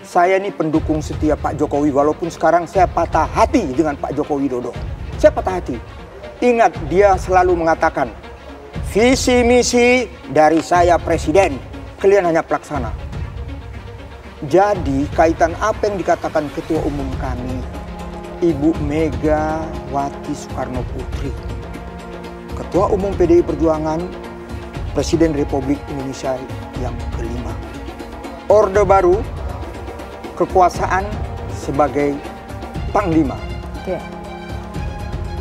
Saya ini pendukung setia Pak Jokowi, walaupun sekarang saya patah hati dengan Pak Joko Widodo. Saya patah hati. Ingat, dia selalu mengatakan, visi misi dari saya presiden, kalian hanya pelaksana. Jadi kaitan apa yang dikatakan Ketua Umum kami, Ibu Megawati Soekarno Putri, Ketua Umum PDI Perjuangan, Presiden Republik Indonesia yang kelima. Orde Baru, kekuasaan sebagai Panglima. Oke.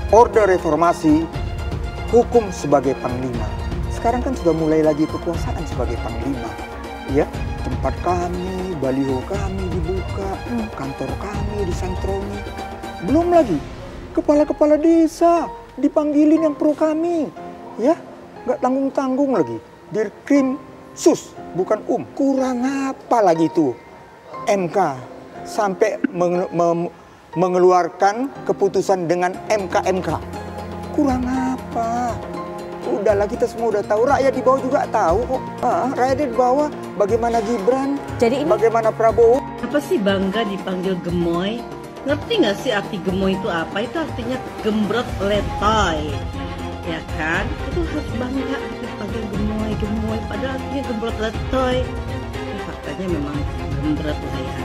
Orde Reformasi, hukum sebagai Panglima. Sekarang kan sudah mulai lagi kekuasaan sebagai Panglima. Ya, tempat kami, baliho kami dibuka, kantor kami disantroni. Belum lagi kepala-kepala desa dipanggilin yang pro kami. Ya, nggak tanggung-tanggung lagi. Dirkrim sus, bukan Kurang apa lagi tuh? MK sampai mengeluarkan keputusan dengan MK. Kurang apa? Udahlah, kita semua udah tahu, rakyat di bawah juga tahu kok. Rakyat di bawah bagaimana Gibran, jadi ini bagaimana Prabowo. Apa sih bangga dipanggil gemoy? Ngerti nggak sih arti gemoy itu apa? Itu artinya gembrot letoy, ya kan? Itu harus bangga dipanggil gemoy. Padahal artinya gembrot letoy. Faktanya memang gembrot lah ya.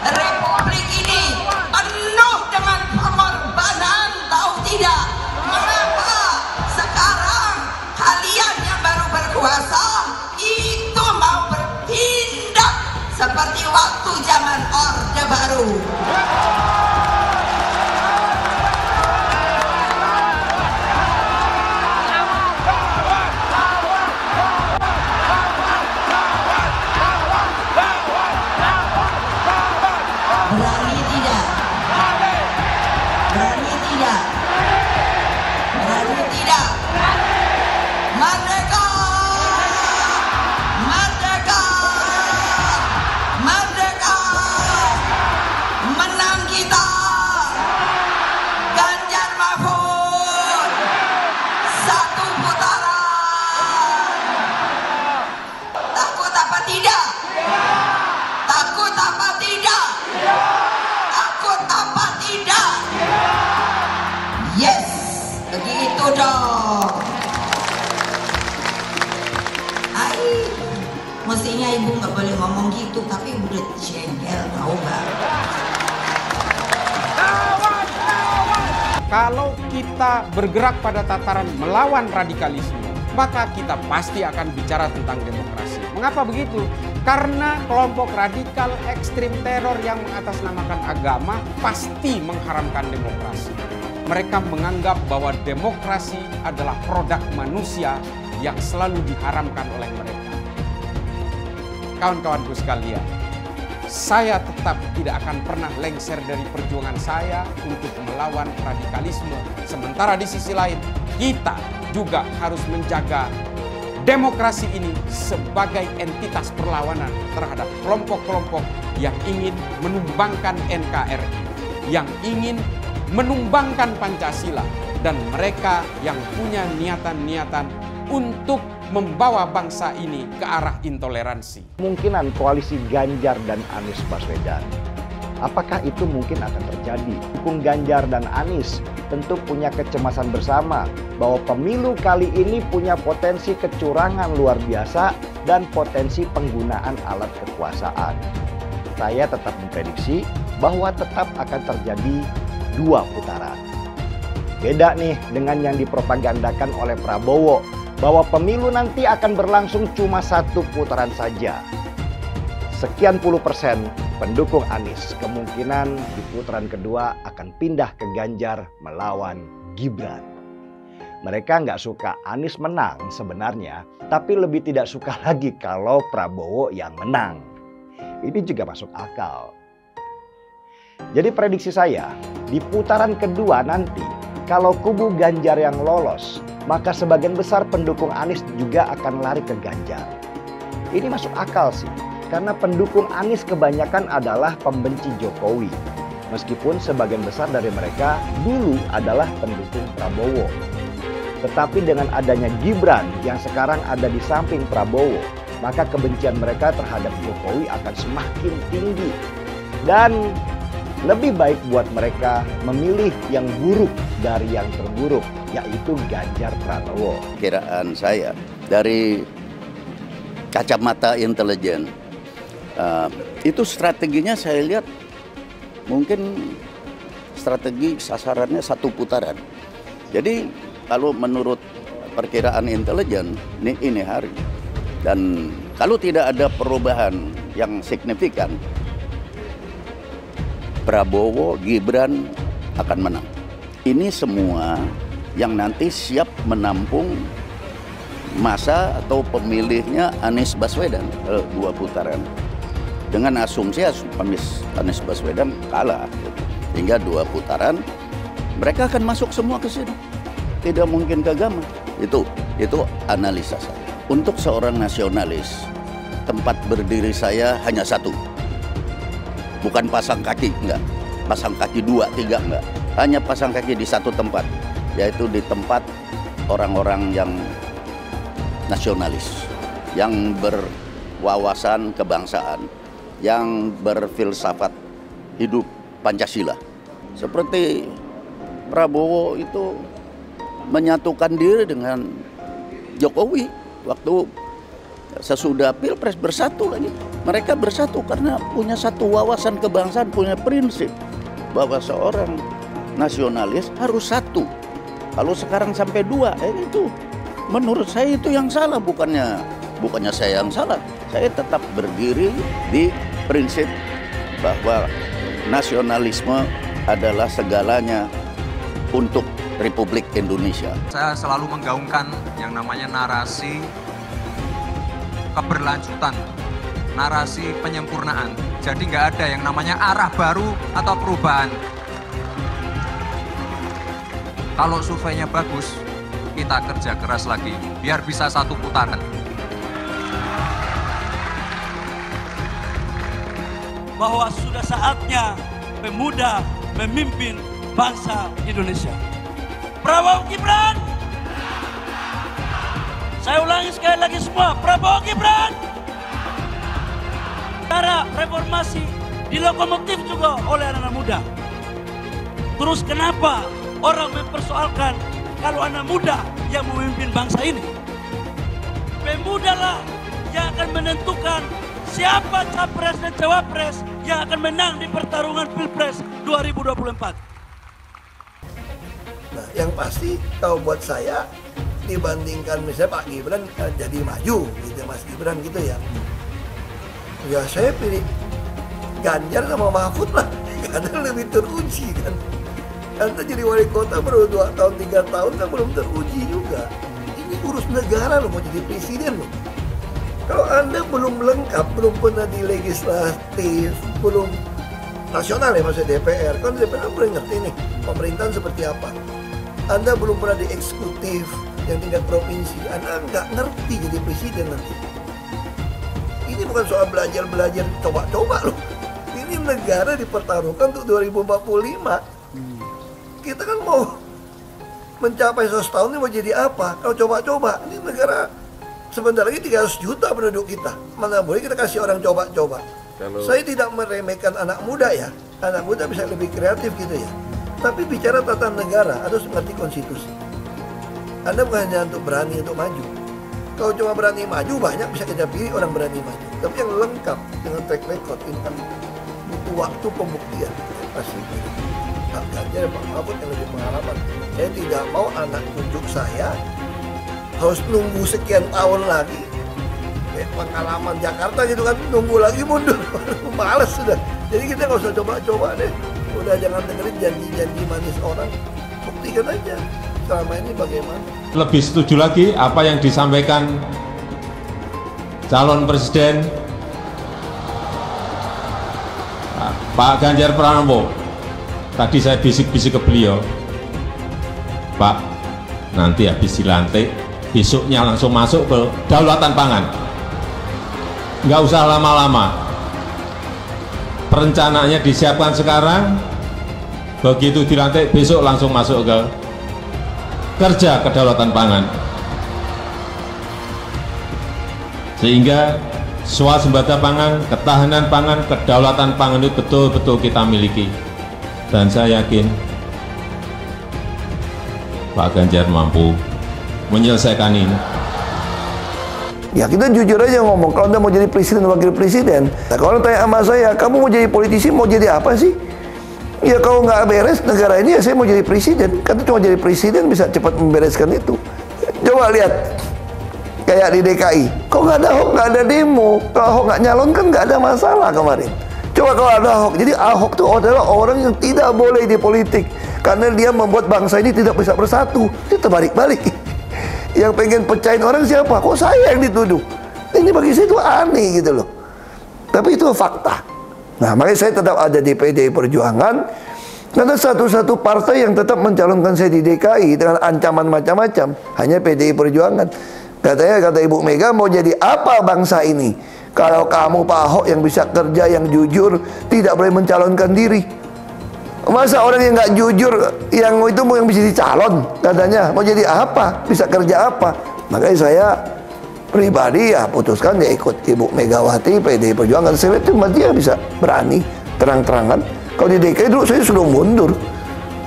Republik ini penuh dengan pengorbanan, tahu tidak? Mengapa sekarang kalian yang baru berkuasa itu mau bertindak seperti waktu zaman Orde Baru? Berani tidak? Berani tidak? Berani tidak? Merdeka! Merdeka! Merdeka! Menang kita! Ganjar Mahfud! Satu putaran! Takut apa tidak? Takut apa tidak? Takut apa tidak? Yes, begitu dong. Mestinya ibu nggak boleh ngomong gitu, tapi udah jengkel, tahu nggak? Kalau kita bergerak pada tataran melawan radikalisme, maka kita pasti akan bicara tentang demokrasi. Mengapa begitu? Karena kelompok radikal ekstrim teror yang mengatasnamakan agama pasti mengharamkan demokrasi. Mereka menganggap bahwa demokrasi adalah produk manusia yang selalu diharamkan oleh mereka. Kawan-kawanku sekalian, saya tetap tidak akan pernah lengser dari perjuangan saya untuk melawan radikalisme. Sementara di sisi lain, kita juga harus menjaga demokrasi ini sebagai entitas perlawanan terhadap kelompok-kelompok yang ingin menumbangkan NKRI, yang ingin menumbangkan Pancasila, dan mereka yang punya niatan-niatan untuk membawa bangsa ini ke arah intoleransi. Kemungkinan koalisi Ganjar dan Anies Baswedan, apakah itu mungkin akan terjadi? Dukung Ganjar dan Anies tentu punya kecemasan bersama bahwa pemilu kali ini punya potensi kecurangan luar biasa dan potensi penggunaan alat kekuasaan. Saya tetap memprediksi bahwa tetap akan terjadi 2 putaran. Beda nih dengan yang dipropagandakan oleh Prabowo, bahwa pemilu nanti akan berlangsung cuma 1 putaran saja. Sekian puluh persen pendukung Anies kemungkinan di putaran kedua akan pindah ke Ganjar melawan Gibran. Mereka nggak suka Anies menang sebenarnya, tapi lebih tidak suka lagi kalau Prabowo yang menang. Ini juga masuk akal. Jadi prediksi saya, di putaran kedua nanti, kalau kubu Ganjar yang lolos, maka sebagian besar pendukung Anies juga akan lari ke Ganjar. Ini masuk akal sih, karena pendukung Anies kebanyakan adalah pembenci Jokowi. Meskipun sebagian besar dari mereka dulu adalah pendukung Prabowo. Tetapi dengan adanya Gibran yang sekarang ada di samping Prabowo, maka kebencian mereka terhadap Jokowi akan semakin tinggi. Dan lebih baik buat mereka memilih yang buruk dari yang terburuk, yaitu Ganjar Pranowo. Kiraan saya dari kacamata intelijen, itu strateginya saya lihat mungkin strategi sasarannya 1 putaran. Jadi kalau menurut perkiraan intelijen ini hari, dan kalau tidak ada perubahan yang signifikan, Prabowo, Gibran akan menang. Ini semua yang nanti siap menampung masa atau pemilihnya Anies Baswedan 2 putaran. Dengan asumsi Anies Baswedan kalah, hingga 2 putaran mereka akan masuk semua ke sini. Tidak mungkin kegamah. Itu analisa saya. Untuk seorang nasionalis, tempat berdiri saya hanya 1. Bukan pasang kaki, enggak. Pasang kaki 2, 3, enggak. Hanya pasang kaki di 1 tempat, yaitu di tempat orang-orang yang nasionalis, yang berwawasan kebangsaan, yang berfilsafat hidup Pancasila. Seperti Prabowo itu menyatukan diri dengan Jokowi waktu sesudah Pilpres, bersatu lagi. Mereka bersatu karena punya satu wawasan kebangsaan, punya prinsip bahwa seorang nasionalis harus 1. Kalau sekarang sampai 2, itu menurut saya itu yang salah, bukannya saya yang salah. Saya tetap berdiri di prinsip bahwa nasionalisme adalah segalanya untuk Republik Indonesia. Saya selalu menggaungkan yang namanya narasi keberlanjutan, narasi penyempurnaan. Jadi nggak ada yang namanya arah baru atau perubahan. Kalau surveinya bagus, kita kerja keras lagi, biar bisa 1 putaran. Bahwa sudah saatnya pemuda memimpin bangsa Indonesia. Prabowo Gibran. Saya ulangi sekali lagi semua, Prabowo Gibran. Cara reformasi dilokomotif juga oleh anak muda. Terus kenapa orang mempersoalkan kalau anak muda yang memimpin bangsa ini? Pemuda lah yang akan menentukan siapa capres dan cawapres yang akan menang di pertarungan Pilpres 2024. Nah, yang pasti kalau buat saya dibandingkan misalnya Pak Gibran jadi maju gitu, Mas Gibran gitu ya. Ya saya pilih Ganjar sama Mahfud lah, karena lebih teruji kan. Anda jadi wali kota baru 2 tahun 3 tahun kan belum teruji juga. Ini urus negara loh, mau jadi presiden loh. Kalau Anda belum lengkap, belum pernah di legislatif, belum nasional ya maksudnya DPR, kan DPR belum ngerti nih pemerintahan seperti apa. Anda belum pernah di eksekutif yang tingkat provinsi, Anda nggak ngerti jadi presiden nanti. Ini bukan soal belajar coba-coba loh. Ini negara dipertaruhkan untuk 2045. Kita kan mau mencapai 100 tahun ini mau jadi apa? Kalau coba-coba, ini negara sebentar lagi 300 juta penduduk kita. Mana boleh kita kasih orang coba-coba. Saya tidak meremehkan anak muda ya. Anak muda bisa lebih kreatif gitu ya. Tapi bicara tata negara harus mengerti konstitusi. Anda bukan hanya untuk berani untuk maju. Kalau cuma berani maju, banyak bisa kita pilih orang berani maju. Tapi yang lengkap dengan track record ini kan butuh waktu pembuktian. Pasti Pak Ganjar, Pak Mahfud yang lebih pengalaman. Saya tidak mau anak cucu saya harus nunggu sekian tahun lagi. Kayak pengalaman Jakarta gitu kan, nunggu lagi mundur. Males sudah. Jadi kita nggak usah coba-coba deh. Udah jangan dengerin janji-janji manis orang. Buktikan aja selama ini bagaimana. Lebih setuju lagi apa yang disampaikan calon presiden Pak Ganjar Pranowo. Tadi saya bisik-bisik ke beliau, Pak, nanti habis dilantik, besoknya langsung masuk ke kedaulatan pangan. Nggak usah lama-lama. Perencanaannya disiapkan sekarang, begitu dilantik besok langsung masuk ke kerja kedaulatan pangan. Sehingga swasembada pangan, ketahanan pangan, kedaulatan pangan itu betul-betul kita miliki. Dan saya yakin Pak Ganjar mampu menyelesaikan ini. Ya kita jujur aja ngomong, kalau Anda mau jadi presiden, wakil presiden, nah, kalau tanya sama saya, kamu mau jadi politisi, mau jadi apa sih? Ya kalau nggak beres negara ini, ya saya mau jadi presiden. Kan cuma jadi presiden bisa cepat membereskan itu. Coba lihat, kayak di DKI, kok nggak ada Ahok, nggak ada demo. Kalau Ahok nggak nyalon kan nggak ada masalah kemarin. Coba kalau ada Ahok, jadi Ahok itu adalah orang yang tidak boleh di politik. Karena dia membuat bangsa ini tidak bisa bersatu. Itu terbalik-balik. Yang pengen pecahin orang siapa? Kok saya yang dituduh? Ini bagi saya itu aneh gitu loh. Tapi itu fakta. Nah, makanya saya tetap ada di PDI Perjuangan. Karena satu-satu partai yang tetap mencalonkan saya di DKI dengan ancaman macam-macam hanya PDI Perjuangan. Katanya, kata Ibu Mega, mau jadi apa bangsa ini? Kalau kamu Pak Ahok yang bisa kerja, yang jujur, tidak boleh mencalonkan diri. Masa orang yang nggak jujur, yang itu mau yang bisa dicalon, katanya mau jadi apa, bisa kerja apa? Makanya saya pribadi ya putuskan ya ikut Ibu Megawati, PDI Perjuangan. Saya lihat cuma dia bisa berani terang-terangan. Kalau di DKI dulu saya sudah mundur,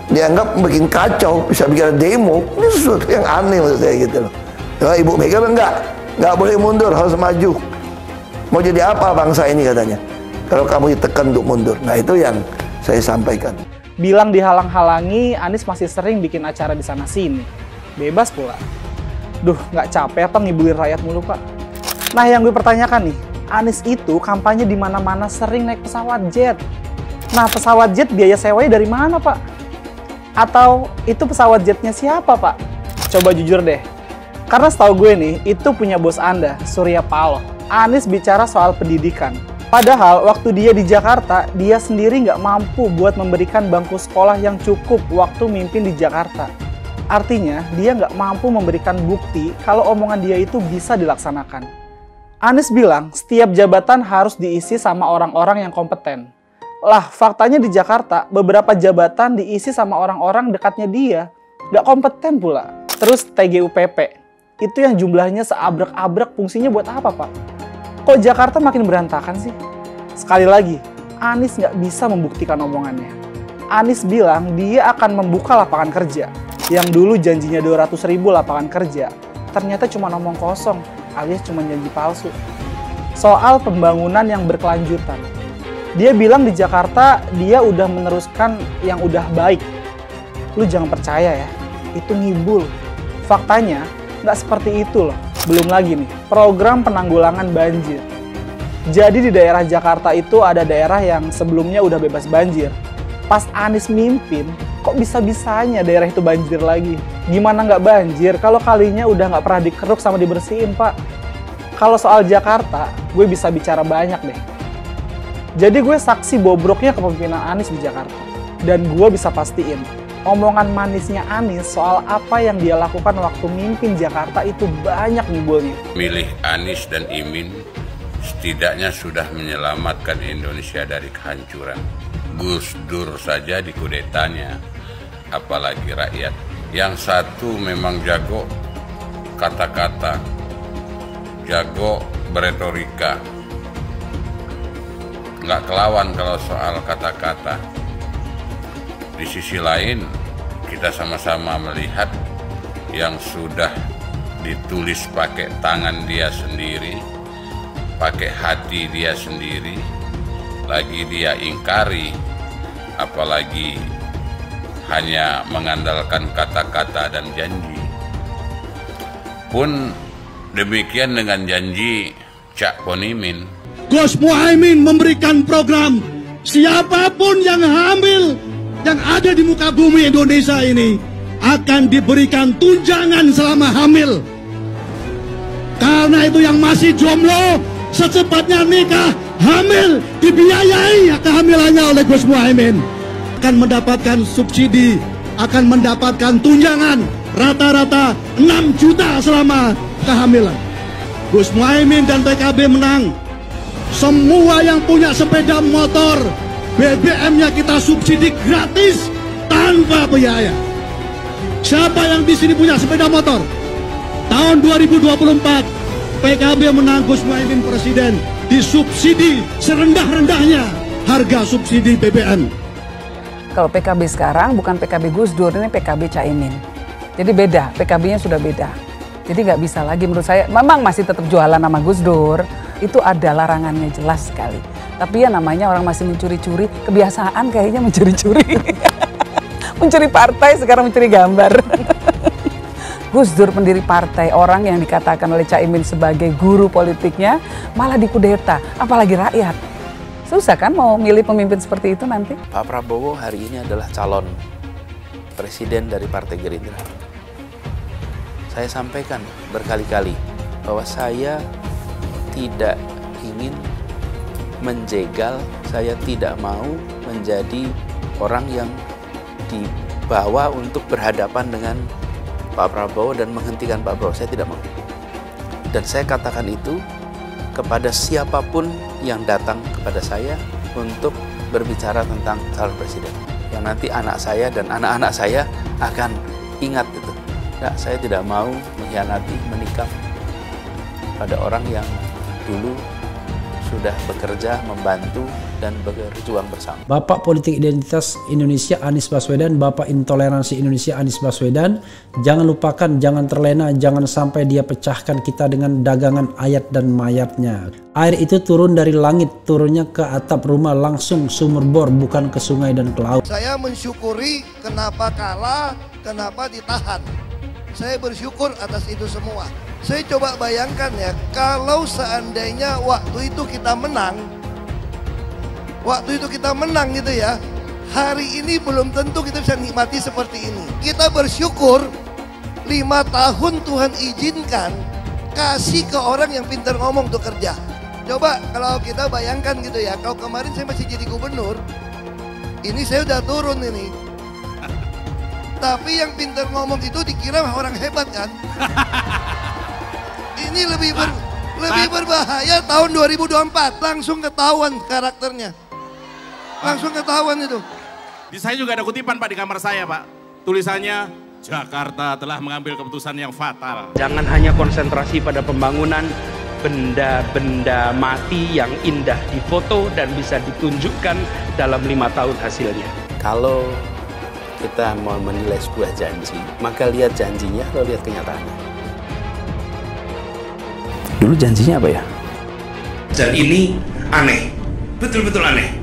dianggap bikin kacau, bisa bikin demo. Ini sesuatu yang aneh menurut saya gitu loh. Ya, Ibu Mega nggak boleh mundur, harus maju. Mau jadi apa bangsa ini katanya? Kalau kamu ditekan untuk mundur, nah itu yang saya sampaikan. Bilang dihalang-halangi, Anies masih sering bikin acara di sana-sini. Bebas pula. Duh, nggak capek apa ngibulin rakyat mulu, Pak? Nah, yang gue pertanyakan nih, Anies itu kampanye di mana-mana sering naik pesawat jet. Nah, pesawat jet biaya sewanya dari mana, Pak? Atau itu pesawat jetnya siapa, Pak? Coba jujur deh. Karena setahu gue nih, itu punya bos Anda, Surya Paloh. Anies bicara soal pendidikan. Padahal waktu dia di Jakarta, dia sendiri nggak mampu buat memberikan bangku sekolah yang cukup waktu mimpin di Jakarta. Artinya, dia nggak mampu memberikan bukti kalau omongan dia itu bisa dilaksanakan. Anies bilang, setiap jabatan harus diisi sama orang-orang yang kompeten. Lah, faktanya di Jakarta, beberapa jabatan diisi sama orang-orang dekatnya dia. Nggak kompeten pula. Terus TGUPP, itu yang jumlahnya seabrek-abrek, fungsinya buat apa, Pak? Kok Jakarta makin berantakan sih? Sekali lagi, Anies nggak bisa membuktikan omongannya. Anies bilang dia akan membuka lapangan kerja. Yang dulu janjinya 200.000 lapangan kerja, ternyata cuma omong kosong, alias cuma janji palsu. Soal pembangunan yang berkelanjutan. Dia bilang di Jakarta dia udah meneruskan yang udah baik. Lu jangan percaya ya, itu ngibul. Faktanya nggak seperti itu loh. Belum lagi nih, program penanggulangan banjir. Jadi di daerah Jakarta itu ada daerah yang sebelumnya udah bebas banjir. Pas Anies mimpin, kok bisa-bisanya daerah itu banjir lagi? Gimana nggak banjir kalau kalinya udah nggak pernah dikeruk sama dibersihin, Pak? Kalau soal Jakarta, gue bisa bicara banyak deh. Jadi gue saksi bobroknya kepemimpinan Anies di Jakarta. Dan gue bisa pastiin, omongan manisnya Anies soal apa yang dia lakukan waktu mimpin Jakarta itu banyak ngibulnya. Milih Anies dan Imin setidaknya sudah menyelamatkan Indonesia dari kehancuran. Gus Dur saja dikudetanya, apalagi rakyat. Yang satu memang jago kata-kata, jago beretorika, nggak kelawan kalau soal kata-kata. Di sisi lain, kita sama-sama melihat yang sudah ditulis pakai tangan dia sendiri, pakai hati dia sendiri, lagi dia ingkari, apalagi hanya mengandalkan kata-kata dan janji. Pun demikian dengan janji Cak Ponimin. Gus Muhaimin memberikan program siapapun yang hamil yang ada di muka bumi Indonesia ini akan diberikan tunjangan selama hamil. Karena itu yang masih jomblo secepatnya nikah, hamil, dibiayai kehamilannya oleh Gus Muhaimin. Akan mendapatkan subsidi, akan mendapatkan tunjangan rata-rata 6 juta selama kehamilan. Gus Muhaimin dan PKB menang. Semua yang punya sepeda motor, BBM-nya kita subsidi gratis tanpa biaya. Siapa yang di sini punya sepeda motor? Tahun 2024 PKB menang Gus Muhaimin presiden, disubsidi serendah-rendahnya harga subsidi BBM. Kalau PKB sekarang bukan PKB Gus Dur, ini PKB Caimin. Jadi beda, PKB-nya sudah beda. Jadi nggak bisa lagi menurut saya, memang masih tetap jualan nama Gus Dur, itu ada larangannya jelas sekali. Tapi ya namanya orang masih mencuri-curi, kebiasaan kayaknya mencuri-curi. Mencuri partai, sekarang mencuri gambar. Gus Dur pendiri partai, orang yang dikatakan oleh Caimin sebagai guru politiknya, malah dikudeta, apalagi rakyat. Susah kan mau milih pemimpin seperti itu nanti? Pak Prabowo hari ini adalah calon presiden dari Partai Gerindra. Saya sampaikan berkali-kali bahwa saya tidak ingin menjegal, saya tidak mau menjadi orang yang dibawa untuk berhadapan dengan Pak Prabowo dan menghentikan Pak Prabowo. Saya tidak mau. Dan saya katakan itu kepada siapapun yang datang kepada saya untuk berbicara tentang calon presiden. Yang nanti anak saya dan anak-anak saya akan ingat itu. Nah, saya tidak mau mengkhianati, menikam pada orang yang dulu sudah bekerja, membantu, dan berjuang bersama. Bapak Politik Identitas Indonesia Anies Baswedan, Bapak Intoleransi Indonesia Anies Baswedan, jangan lupakan, jangan terlena, jangan sampai dia pecahkan kita dengan dagangan ayat dan mayatnya. Air itu turun dari langit, turunnya ke atap rumah langsung sumur bor, bukan ke sungai dan ke laut. Saya mensyukuri kenapa kalah, kenapa ditahan. Saya bersyukur atas itu semua. Saya coba bayangkan ya, kalau seandainya waktu itu kita menang, gitu ya, hari ini belum tentu kita bisa nikmati seperti ini. Kita bersyukur 5 tahun Tuhan izinkan kasih ke orang yang pintar ngomong untuk kerja. Coba kalau kita bayangkan gitu ya, kalau kemarin saya masih jadi gubernur, ini saya udah turun ini. Tapi yang pintar ngomong itu dikira orang hebat kan? Ini lebih berbahaya tahun 2024, langsung ketahuan karakternya. Langsung ketahuan itu. Di saya juga ada kutipan Pak di kamar saya Pak. Tulisannya, Jakarta telah mengambil keputusan yang fatal. Jangan hanya konsentrasi pada pembangunan benda-benda mati yang indah difoto dan bisa ditunjukkan dalam 5 tahun hasilnya. Kalau kita mau menilai sebuah janji, maka lihat janjinya, lalu lihat kenyataannya. Dulu janjinya apa ya? Dan ini aneh, betul-betul aneh.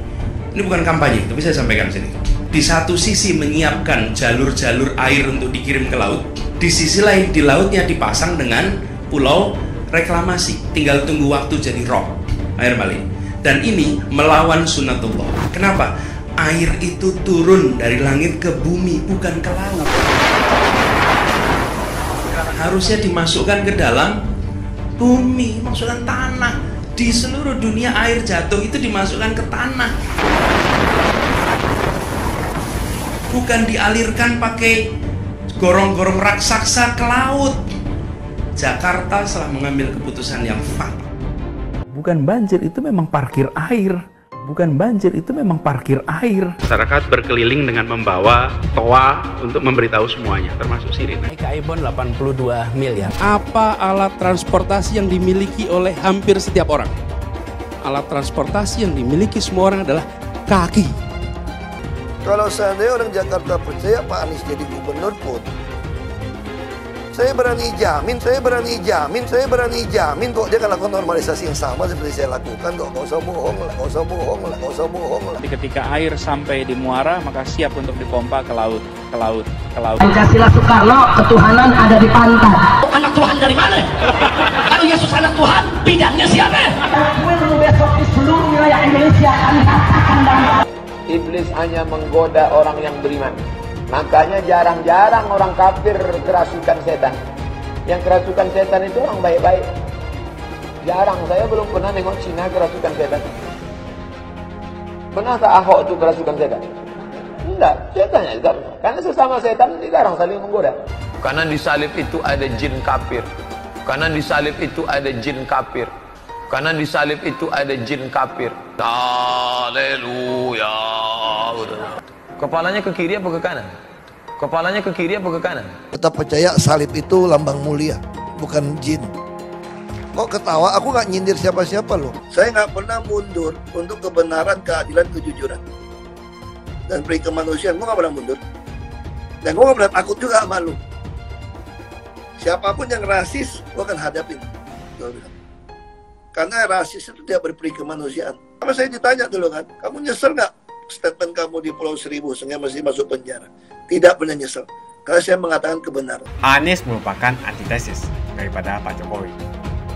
Ini bukan kampanye, tapi saya sampaikan sini. Di satu sisi menyiapkan jalur-jalur air untuk dikirim ke laut, di sisi lain di lautnya dipasang dengan pulau reklamasi. Tinggal tunggu waktu jadi rob, air balik. Dan ini melawan sunatullah. Kenapa? Air itu turun dari langit ke bumi, bukan ke laut. Harusnya dimasukkan ke dalam bumi, masukkan tanah. Di seluruh dunia air jatuh itu dimasukkan ke tanah, bukan dialirkan pakai gorong-gorong raksasa ke laut. Jakarta telah mengambil keputusan yang fatal. Bukan banjir, itu memang parkir air. Bukan banjir, itu memang parkir air. Masyarakat berkeliling dengan membawa toa untuk memberitahu semuanya, termasuk sirine. KAI-BON 82 miliar. Apa alat transportasi yang dimiliki oleh hampir setiap orang? Alat transportasi yang dimiliki semua orang adalah kaki. Kalau seandainya orang Jakarta percaya Pak Anies jadi gubernur pun, saya berani jamin kok dia akan lakukan normalisasi yang sama seperti saya lakukan kok. Gak usah bohong lah. Ketika air sampai di muara, maka siap untuk dipompa ke laut. Pancasila Soekarno, ketuhanan ada di pantai. Anak Tuhan dari mana? Kalau Yesus anak Tuhan, bidangnya siapa? Besok di seluruh wilayah Indonesia kami katakan dalam. Iblis hanya menggoda orang yang beriman. Makanya jarang-jarang orang kafir kerasukan setan. Yang kerasukan setan itu orang baik-baik. Jarang, saya belum pernah nengok Cina kerasukan setan. Pernah tak Ahok itu kerasukan setan? Enggak, setannya juga. Karena sesama setan jarang saling menggoda. Karena di salib itu ada jin kafir. Karena di salib itu ada jin kafir. Karena di salib itu ada jin kafir. Haleluya. Kepalanya ke kiri apa ke kanan? Kepalanya ke kiri apa ke kanan? Tetap percaya salib itu lambang mulia, bukan jin. Kok ketawa? Aku nggak nyindir siapa-siapa loh. Saya nggak pernah mundur untuk kebenaran, keadilan, kejujuran. Dan peri kemanusiaan, gue nggak pernah mundur. Dan gue nggak pernah takut juga sama lu. Siapapun yang rasis, gue akan hadapin. Karena rasis itu tidak berperi kemanusiaan. Sama saya ditanya dulu kan, kamu nyesel nggak statement kamu di Pulau Seribu sehingga masih masuk penjara? Tidak pernah nyesel. Karena saya mengatakan kebenaran. Anies merupakan antitesis daripada Pak Jokowi.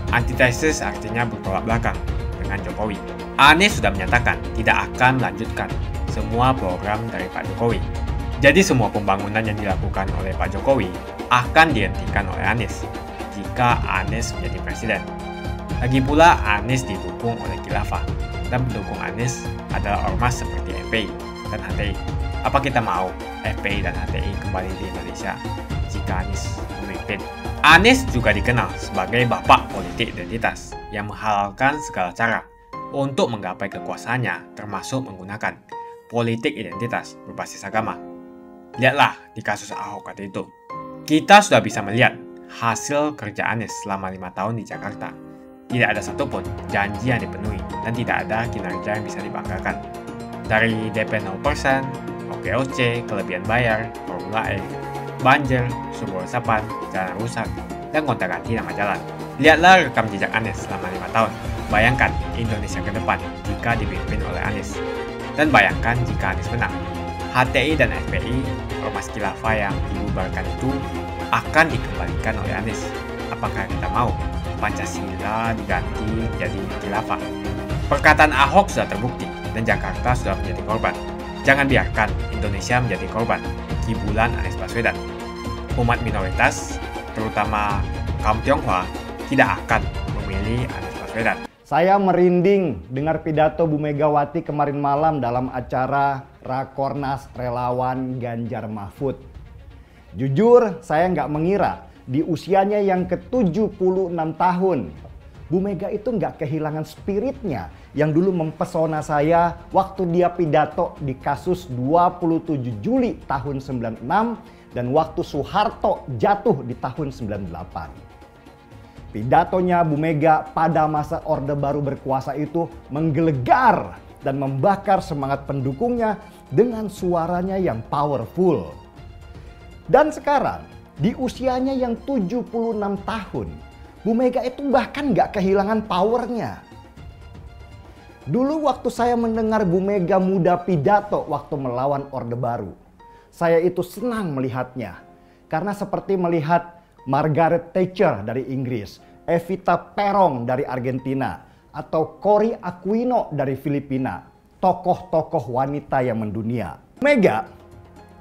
Antitesis artinya bertolak belakang dengan Jokowi. Anies sudah menyatakan tidak akan melanjutkan semua program dari Pak Jokowi. Jadi semua pembangunan yang dilakukan oleh Pak Jokowi akan dihentikan oleh Anies jika Anies menjadi presiden. Lagi pula Anies didukung oleh khilafah dan pendukung Anies adalah ormas seperti FPI dan HTI. Apa kita mau FPI dan HTI kembali di Indonesia jika Anies memimpin? Anies juga dikenal sebagai bapak politik identitas yang menghalalkan segala cara untuk menggapai kekuasaannya, termasuk menggunakan politik identitas berbasis agama. Lihatlah di kasus Ahok waktu itu. Kita sudah bisa melihat hasil kerja Anies selama 5 tahun di Jakarta. Tidak ada satupun janji yang dipenuhi dan tidak ada kinerja yang bisa dibanggakan. Dari DP 0%, OKOC, kelebihan bayar, Formula E, banjir, sumber resapan, jalan rusak, dan gonta-ganti nama jalan. Lihatlah rekam jejak Anies selama 5 tahun. Bayangkan Indonesia ke depan jika dipimpin oleh Anies. Dan bayangkan jika Anies menang. HTI dan FPI, ormas khilafah yang dibubarkan itu akan dikembalikan oleh Anies. Apakah kita mau Pancasila diganti jadi khilafah? Perkataan Ahok sudah terbukti dan Jakarta sudah menjadi korban. Jangan biarkan Indonesia menjadi korban kibulan Anies Baswedan. Umat minoritas, terutama kaum Tionghoa, tidak akan memilih Anies Baswedan. Saya merinding dengar pidato Bu Megawati kemarin malam dalam acara Rakornas Relawan Ganjar Mahfud. Jujur, saya nggak mengira di usianya yang ke-76 tahun, Bu Mega itu nggak kehilangan spiritnya yang dulu mempesona saya waktu dia pidato di kasus 27 Juli tahun 96 dan waktu Soeharto jatuh di tahun 98. Pidatonya Bu Mega pada masa Orde Baru berkuasa itu menggelegar dan membakar semangat pendukungnya dengan suaranya yang powerful. Dan sekarang, di usianya yang 76 tahun, Bu Mega itu bahkan nggak kehilangan powernya. Dulu waktu saya mendengar Bu Mega muda pidato waktu melawan Orde Baru, saya itu senang melihatnya. Karena seperti melihat Margaret Thatcher dari Inggris, Evita Peron dari Argentina, atau Cory Aquino dari Filipina, tokoh-tokoh wanita yang mendunia. Mega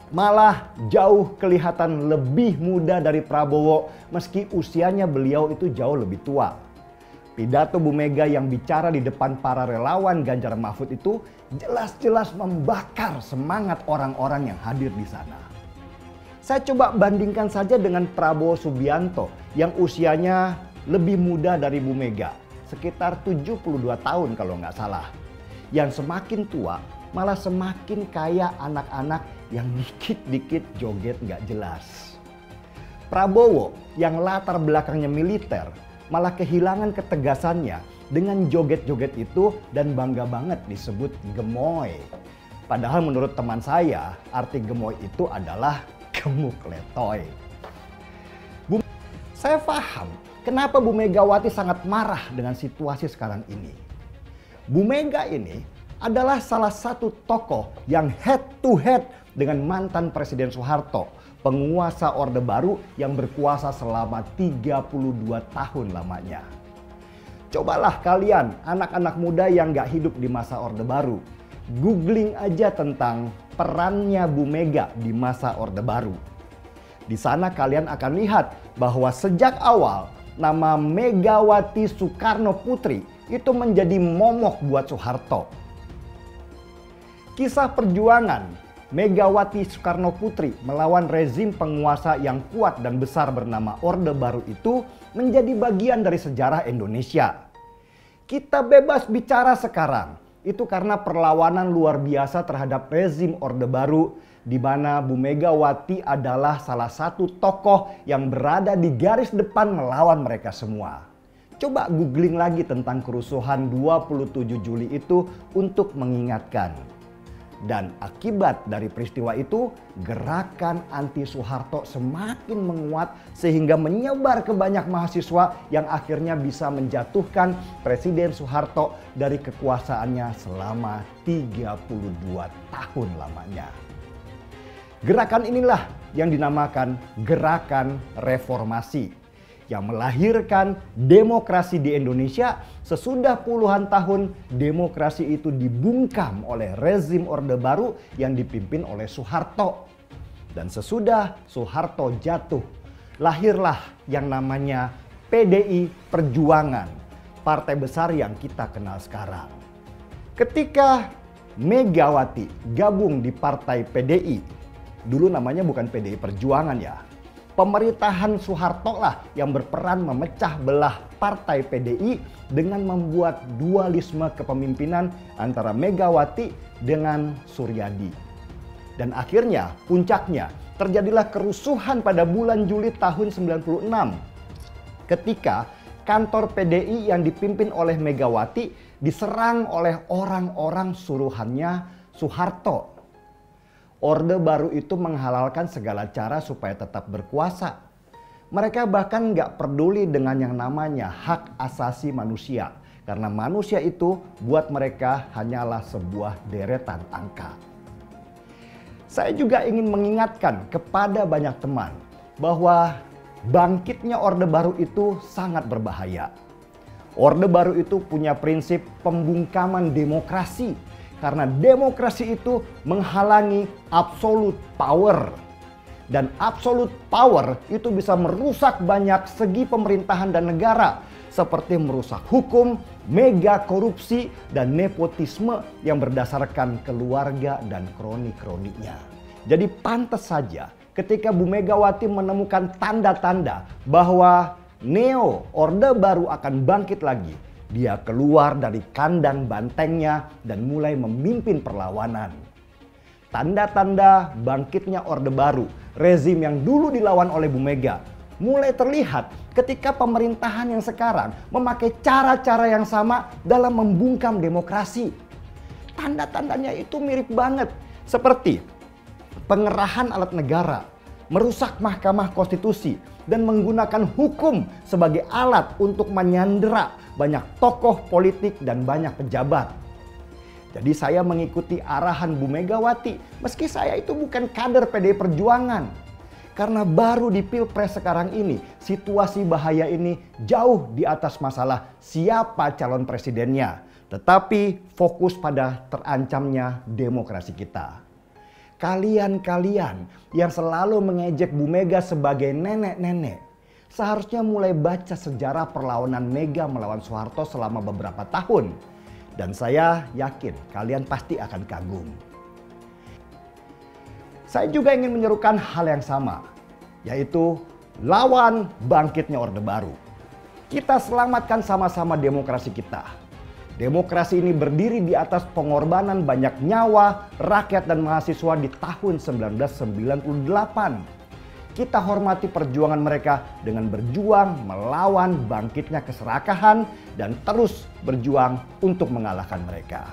malah jauh kelihatan lebih muda dari Prabowo meski usianya beliau itu jauh lebih tua. Pidato Bu Mega yang bicara di depan para relawan Ganjar Mahfud itu jelas-jelas membakar semangat orang-orang yang hadir di sana. Saya coba bandingkan saja dengan Prabowo Subianto yang usianya lebih muda dari Bu Mega, sekitar 72 tahun kalau nggak salah. Yang semakin tua malah semakin kaya anak-anak yang dikit-dikit joget nggak jelas. Prabowo yang latar belakangnya militer malah kehilangan ketegasannya dengan joget-joget itu dan bangga banget disebut gemoy. Padahal menurut teman saya arti gemoy itu adalah gemuk letoy. Saya paham kenapa Bu Megawati sangat marah dengan situasi sekarang ini. Bu Mega ini adalah salah satu tokoh yang head to head dengan mantan Presiden Soeharto, penguasa Orde Baru yang berkuasa selama 32 tahun lamanya. Cobalah kalian anak-anak muda yang gak hidup di masa Orde Baru, googling aja tentang perannya Bu Mega di masa Orde Baru. Di sana kalian akan lihat bahwa sejak awal nama Megawati Soekarno Putri itu menjadi momok buat Soeharto. Kisah perjuangan Megawati Soekarno Putri melawan rezim penguasa yang kuat dan besar bernama Orde Baru itu menjadi bagian dari sejarah Indonesia. Kita bebas bicara sekarang. Itu karena perlawanan luar biasa terhadap rezim Orde Baru di mana Bu Megawati adalah salah satu tokoh yang berada di garis depan melawan mereka semua. Coba googling lagi tentang kerusuhan 27 Juli itu untuk mengingatkan. Dan akibat dari peristiwa itu, gerakan anti Soeharto semakin menguat sehingga menyebar ke banyak mahasiswa yang akhirnya bisa menjatuhkan Presiden Soeharto dari kekuasaannya selama 32 tahun lamanya. Gerakan inilah yang dinamakan Gerakan Reformasi, yang melahirkan demokrasi di Indonesia sesudah puluhan tahun demokrasi itu dibungkam oleh rezim Orde Baru yang dipimpin oleh Soeharto. Dan sesudah Soeharto jatuh, lahirlah yang namanya PDI Perjuangan, partai besar yang kita kenal sekarang. Ketika Megawati gabung di partai PDI, dulu namanya bukan PDI Perjuangan ya, pemerintahan Soeharto lah yang berperan memecah belah partai PDI dengan membuat dualisme kepemimpinan antara Megawati dengan Suryadi. Dan akhirnya puncaknya terjadilah kerusuhan pada bulan Juli tahun 96 ketika kantor PDI yang dipimpin oleh Megawati diserang oleh orang-orang suruhannya Soeharto. Orde Baru itu menghalalkan segala cara supaya tetap berkuasa. Mereka bahkan nggak peduli dengan yang namanya hak asasi manusia. Karena manusia itu buat mereka hanyalah sebuah deretan angka. Saya juga ingin mengingatkan kepada banyak teman bahwa bangkitnya Orde Baru itu sangat berbahaya. Orde Baru itu punya prinsip pembungkaman demokrasi. Karena demokrasi itu menghalangi absolute power. Dan absolute power itu bisa merusak banyak segi pemerintahan dan negara. Seperti merusak hukum, mega korupsi, dan nepotisme yang berdasarkan keluarga dan kroni-kroninya. Jadi pantas saja ketika Bu Megawati menemukan tanda-tanda bahwa Neo Orde Baru akan bangkit lagi, dia keluar dari kandang bantengnya dan mulai memimpin perlawanan. Tanda-tanda bangkitnya Orde Baru, rezim yang dulu dilawan oleh Bu Mega, mulai terlihat ketika pemerintahan yang sekarang memakai cara-cara yang sama dalam membungkam demokrasi. Tanda-tandanya itu mirip banget, seperti pengerahan alat negara, merusak Mahkamah Konstitusi, dan menggunakan hukum sebagai alat untuk menyandera banyak tokoh politik dan banyak pejabat. Jadi saya mengikuti arahan Bu Megawati meski saya itu bukan kader PDI Perjuangan. Karena baru di Pilpres sekarang ini, situasi bahaya ini jauh di atas masalah siapa calon presidennya. Tetapi fokus pada terancamnya demokrasi kita. Kalian-kalian yang selalu mengejek Bu Mega sebagai nenek-nenek, seharusnya mulai baca sejarah perlawanan Mega melawan Soeharto selama beberapa tahun. Dan saya yakin kalian pasti akan kagum. Saya juga ingin menyerukan hal yang sama, yaitu lawan bangkitnya Orde Baru. Kita selamatkan sama-sama demokrasi kita. Demokrasi ini berdiri di atas pengorbanan banyak nyawa, rakyat dan mahasiswa di tahun 1998. Kita hormati perjuangan mereka dengan berjuang melawan bangkitnya keserakahan dan terus berjuang untuk mengalahkan mereka.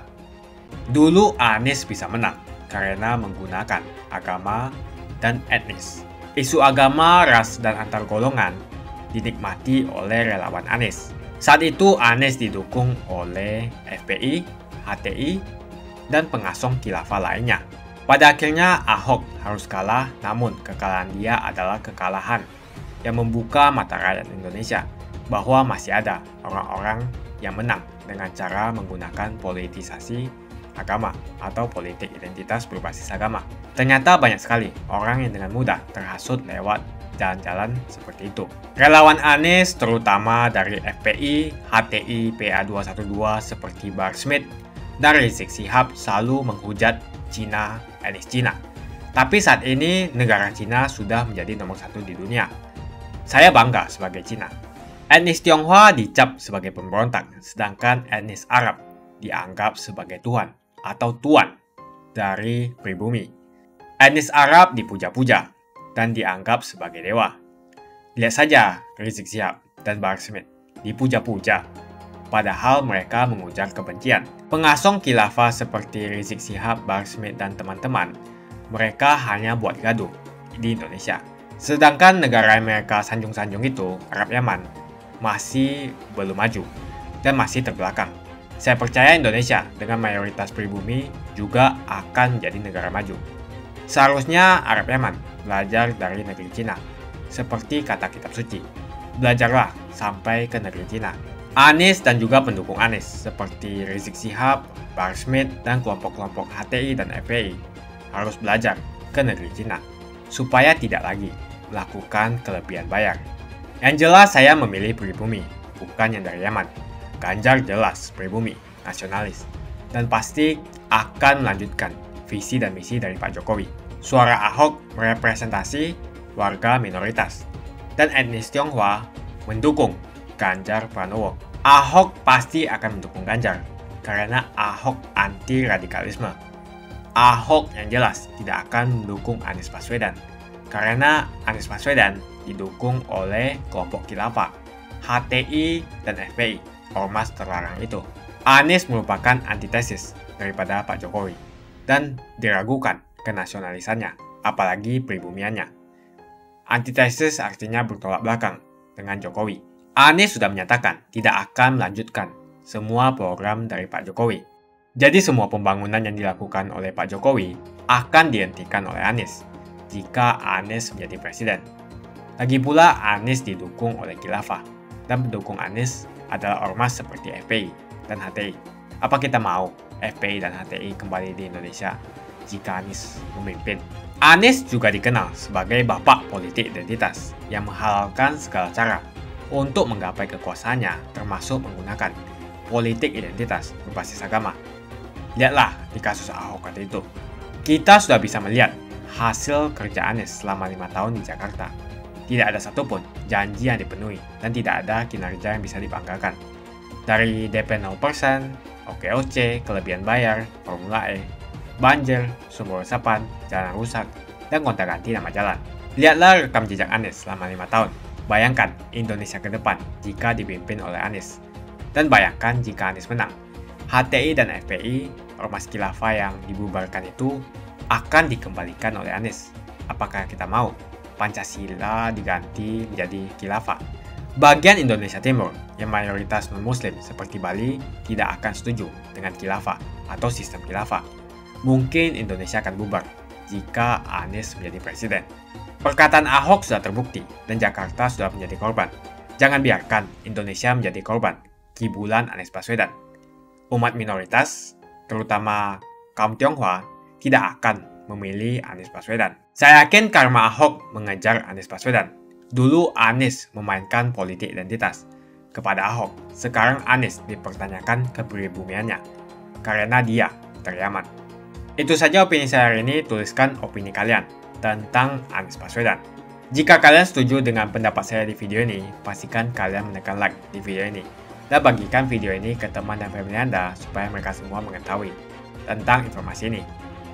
Dulu Anies bisa menang karena menggunakan agama dan etnis. Isu agama, ras, dan antar golongan dinikmati oleh relawan Anies. Saat itu Anies didukung oleh FPI, HTI, dan pengasong khilafah lainnya. Pada akhirnya Ahok harus kalah, namun kekalahan dia adalah kekalahan yang membuka mata rakyat Indonesia bahwa masih ada orang-orang yang menang dengan cara menggunakan politisasi agama atau politik identitas berbasis agama. Ternyata banyak sekali orang yang dengan mudah terhasut lewat jalan-jalan seperti itu. Relawan Anies terutama dari FPI, HTI, PA212 seperti Bahar Smith dan Rizik Syihab selalu menghujat Cina, etnis Cina. Tapi saat ini negara Cina sudah menjadi nomor 1 di dunia. Saya bangga sebagai Cina. Etnis Tionghoa dicap sebagai pemberontak, sedangkan etnis Arab dianggap sebagai Tuhan atau tuan dari pribumi. Etnis Arab dipuja-puja dan dianggap sebagai dewa. Lihat saja Rizik Syihab dan Bahar Smith. dipuja-puja, padahal mereka mengujar kebencian. Pengasong khilafah seperti Rizik Syihab, Bahar Smith, dan teman-teman, mereka hanya buat gaduh di Indonesia. Sedangkan negara yang mereka sanjung-sanjung itu, Arab Yaman, masih belum maju dan masih terbelakang. Saya percaya Indonesia dengan mayoritas pribumi juga akan menjadi negara maju. Seharusnya Arab Yaman belajar dari negeri Cina, seperti kata kitab suci. Belajarlah sampai ke negeri Cina. Anies dan juga pendukung Anies seperti Rizik Syihab, Bahar Smith, dan kelompok-kelompok HTI dan FPI harus belajar ke negeri Cina supaya tidak lagi melakukan kelebihan bayar. Yang jelas saya memilih pribumi, bukan yang dari Yaman. Ganjar jelas pribumi, nasionalis, dan pasti akan melanjutkan visi dan misi dari Pak Jokowi. Suara Ahok merepresentasi warga minoritas, dan etnis Tionghoa mendukung Ganjar Pranowo. Ahok pasti akan mendukung Ganjar, karena Ahok anti radikalisme. Ahok yang jelas tidak akan mendukung Anies Baswedan, karena Anies Baswedan didukung oleh kelompok khilafah, HTI, dan FPI, ormas terlarang itu. Anies merupakan antitesis daripada Pak Jokowi, dan diragukan kenasionalisannya, apalagi pribumiannya. Antitesis artinya bertolak belakang dengan Jokowi. Anies sudah menyatakan tidak akan melanjutkan semua program dari Pak Jokowi. Jadi semua pembangunan yang dilakukan oleh Pak Jokowi akan dihentikan oleh Anies jika Anies menjadi presiden. Lagi pula Anies didukung oleh khilafah, dan pendukung Anies adalah ormas seperti FPI dan HTI. Apa kita mau FPI dan HTI kembali di Indonesia jika Anies memimpin? Anies juga dikenal sebagai bapak politik identitas yang menghalalkan segala cara untuk menggapai kekuasaannya, termasuk menggunakan politik identitas berbasis agama. Lihatlah di kasus Ahok kali itu. Kita sudah bisa melihat hasil kerja Anies selama 5 tahun di Jakarta. Tidak ada satupun janji yang dipenuhi dan tidak ada kinerja yang bisa dibanggakan. Dari DP 0%, OKOC, kelebihan bayar, Formula E, banjir, sumber resapan, jalan rusak, dan gonta-ganti nama jalan. Lihatlah rekam jejak Anies selama 5 tahun. Bayangkan Indonesia ke depan jika dipimpin oleh Anies. Dan bayangkan jika Anies menang. HTI dan FPI, ormas khilafah yang dibubarkan itu, akan dikembalikan oleh Anies. Apakah kita mau Pancasila diganti menjadi khilafah? Bagian Indonesia Timur yang mayoritas non-muslim seperti Bali tidak akan setuju dengan khilafah atau sistem khilafah. Mungkin Indonesia akan bubar jika Anies menjadi presiden. Perkataan Ahok sudah terbukti dan Jakarta sudah menjadi korban. Jangan biarkan Indonesia menjadi korban kibulan Anies Baswedan. Umat minoritas, terutama kaum Tionghoa, tidak akan memilih Anies Baswedan. Saya yakin karma Ahok mengejar Anies Baswedan. Dulu Anies memainkan politik identitas kepada Ahok. Sekarang Anies dipertanyakan kepribumiannya karena dia dari Yaman. Itu saja opini saya hari ini. Tuliskan opini kalian tentang Anies Baswedan. Jika kalian setuju dengan pendapat saya di video ini, pastikan kalian menekan like di video ini dan bagikan video ini ke teman dan family Anda supaya mereka semua mengetahui tentang informasi ini.